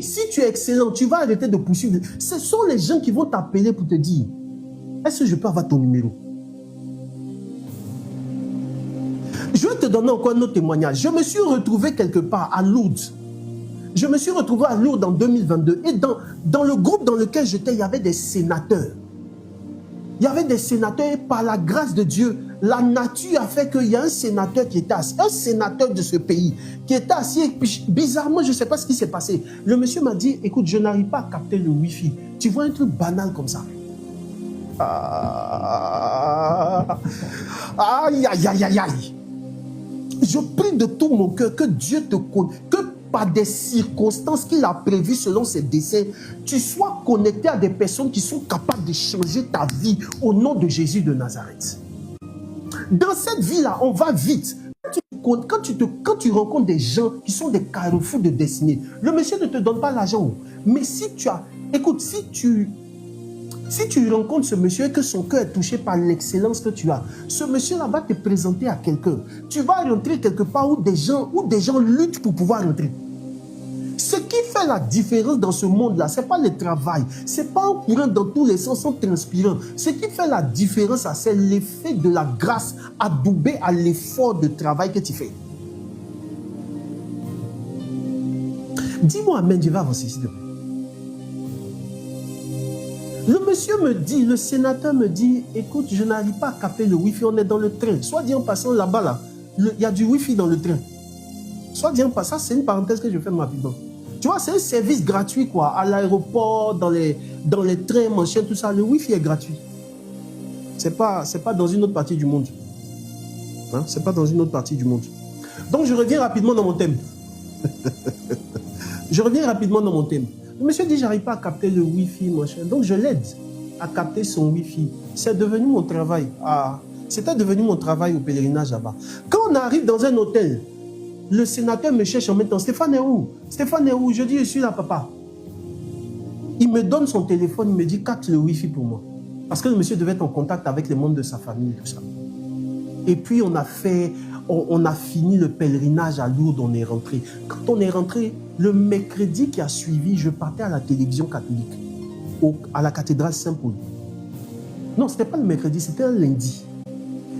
si tu es excellent, tu vas arrêter de poursuivre. Ce sont les gens qui vont t'appeler pour te dire, est-ce que je peux avoir ton numéro? Je vais te donner encore un autre témoignage. Je me suis retrouvé quelque part à Lourdes. Je me suis retrouvé à Lourdes en 2022. Et dans le groupe dans lequel j'étais, il y avait des sénateurs. Il y avait des sénateurs et par la grâce de Dieu, la nature a fait qu'il y a un sénateur qui était assis, un sénateur de ce pays, qui était assis et puis, bizarrement, je ne sais pas ce qui s'est passé. Le monsieur m'a dit, écoute, je n'arrive pas à capter le Wi-Fi. Tu vois un truc banal comme ça. Aïe, aïe, aïe, aïe, aïe. Je prie de tout mon cœur que Dieu te connaisse, que par des circonstances qu'il a prévues selon ses desseins, tu sois connecté à des personnes qui sont capables de changer ta vie au nom de Jésus de Nazareth. Dans cette vie-là, on va vite. Quand tu rencontres des gens qui sont des carrefours de destinée, le monsieur ne te donne pas l'argent. Mais si tu as... Écoute, si tu rencontres ce monsieur et que son cœur est touché par l'excellence que tu as, ce monsieur-là va te présenter à quelqu'un. Tu vas rentrer quelque part où des gens luttent pour pouvoir rentrer. Ce qui fait la différence dans ce monde-là, ce n'est pas le travail, ce n'est pas en courant dans tous les sens, en transpirant. Ce qui fait la différence, c'est l'effet de la grâce adoubé à l'effort de travail que tu fais. Dis-moi amen, je vais avancer s'il te plaît. Le monsieur me dit, le sénateur me dit, écoute, je n'arrive pas à capter le Wi-Fi, on est dans le train. Soit dit en passant là-bas, là, il y a du Wi-Fi dans le train. Soit dit en passant, c'est une parenthèse que je fais rapidement. Tu vois, c'est un service gratuit, quoi, à l'aéroport, dans les trains, machin, tout ça. Le Wi-Fi est gratuit. C'est pas dans une autre partie du monde. Hein? C'est pas dans une autre partie du monde. Donc, je reviens rapidement dans mon thème. Le monsieur dit, j'arrive pas à capter le Wi-Fi, machin. Donc, je l'aide à capter son Wi-Fi. C'est devenu mon travail. C'était devenu mon travail au pèlerinage là-bas. Quand on arrive dans un hôtel, le sénateur me cherche en même temps. Stéphane est où? Stéphane est où? Je dis, je suis là, papa. Il me donne son téléphone, il me dit, capte le Wi-Fi pour moi. Parce que le monsieur devait être en contact avec les membres de sa famille et tout ça. Et puis, on a fini le pèlerinage à Lourdes, on est rentré. Quand on est rentré, le mercredi qui a suivi, je partais à la télévision catholique, à la cathédrale Saint-Paul. Non, ce n'était pas le mercredi, c'était un lundi.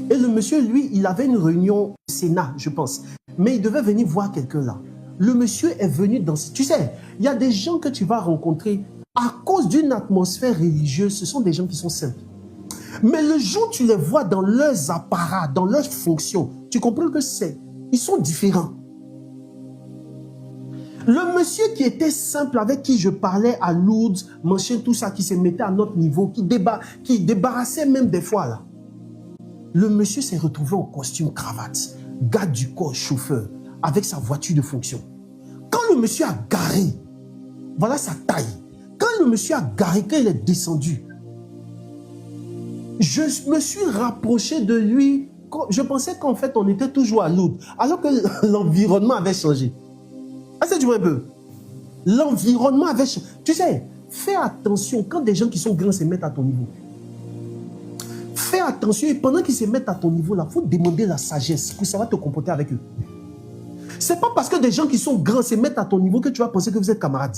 Et le monsieur, lui, il avait une réunion au Sénat, je pense. Mais il devait venir voir quelqu'un là. Le monsieur est venu dans... Tu sais, il y a des gens que tu vas rencontrer à cause d'une atmosphère religieuse, ce sont des gens qui sont simples. Mais le jour où tu les vois dans leurs apparats, dans leurs fonctions, tu comprends que ils sont différents. Le monsieur qui était simple, avec qui je parlais à Lourdes, machin, tout ça, qui se mettait à notre niveau, qui débarrassait même des fois là. Le monsieur s'est retrouvé en costume cravate, garde du corps, chauffeur, avec sa voiture de fonction. Quand le monsieur a garé, voilà sa taille. Quand le monsieur a garé, quand il est descendu, je me suis rapproché de lui. Je pensais qu'en fait, on était toujours à Lourdes, alors que l'environnement avait changé. Est-ce que tu vois un peu? L'environnement avait changé. Tu sais, fais attention quand des gens qui sont grands se mettent à ton niveau. Fais attention et pendant qu'ils se mettent à ton niveau, il faut demander la sagesse pour savoir te comporter avec eux. Ce n'est pas parce que des gens qui sont grands se mettent à ton niveau que tu vas penser que vous êtes camarades.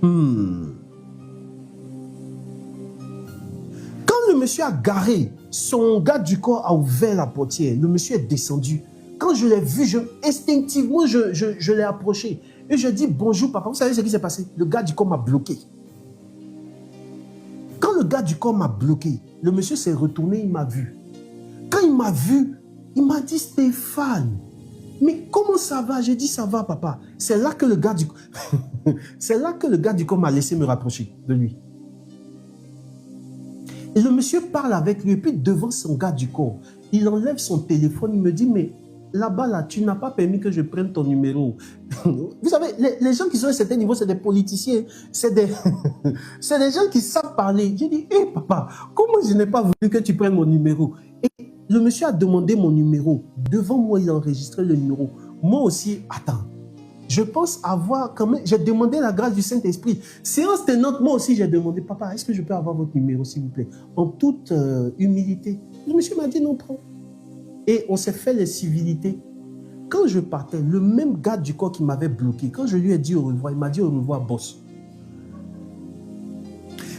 Quand le monsieur a garé, son garde du corps a ouvert la portière. Le monsieur est descendu. Quand je l'ai vu, instinctivement, je l'ai approché. Et je dis bonjour papa. Vous savez ce qui s'est passé? Le garde du corps m'a bloqué. Quand le garde du corps m'a bloqué, le monsieur s'est retourné, il m'a vu. Quand il m'a vu, il m'a dit Stéphane, mais comment ça va? J'ai dit ça va papa. C'est là que le garde du corps... C'est là que le garde du corps m'a laissé me rapprocher de lui. Et le monsieur parle avec lui, et puis devant son garde du corps, il enlève son téléphone, il me dit, mais là-bas, là, tu n'as pas permis que je prenne ton numéro. Vous savez, les gens qui sont à un certain niveau, c'est des politiciens, c'est des gens qui savent parler. J'ai dit, hé papa, comment je n'ai pas voulu que tu prennes mon numéro? Et le monsieur a demandé mon numéro. Devant moi, il a enregistré le numéro. Moi aussi, attends. Je pense avoir quand même... J'ai demandé la grâce du Saint-Esprit. Séance tenante, moi aussi, j'ai demandé, papa, est-ce que je peux avoir votre numéro, s'il vous plaît? En toute humilité. Le monsieur m'a dit, non, prends. Et on s'est fait les civilités. Quand je partais, le même gars du corps qui m'avait bloqué, quand je lui ai dit au revoir, il m'a dit au revoir, boss.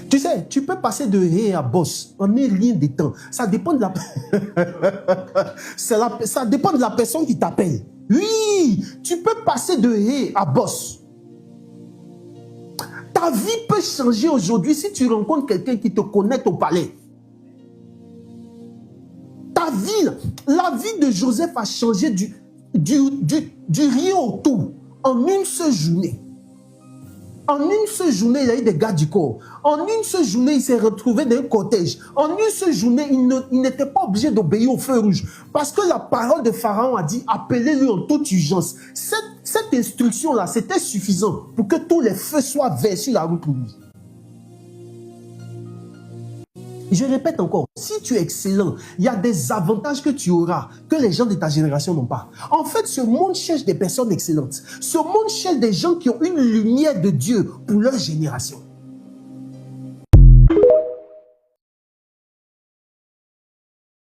Tu sais, tu peux passer de hé à boss en un rien de temps. Ça dépend de la... ça dépend de la personne qui t'appelle. Oui, tu peux passer de hé à boss. Ta vie peut changer aujourd'hui si tu rencontres quelqu'un qui te connecte au palais. Ta vie, la vie de Joseph a changé du rien au tout en une seule journée. En une seule journée, il y a eu des gars du corps. En une seule journée, il s'est retrouvé dans un cortège. En une seule journée, il n'était pas obligé d'obéir au feu rouge. Parce que la parole de Pharaon a dit, appelez-le en toute urgence. Cette instruction-là, c'était suffisant pour que tous les feux soient verts sur la route pour lui. Je répète encore, si tu es excellent, il y a des avantages que tu auras, que les gens de ta génération n'ont pas. En fait, ce monde cherche des personnes excellentes. Ce monde cherche des gens qui ont une lumière de Dieu pour leur génération.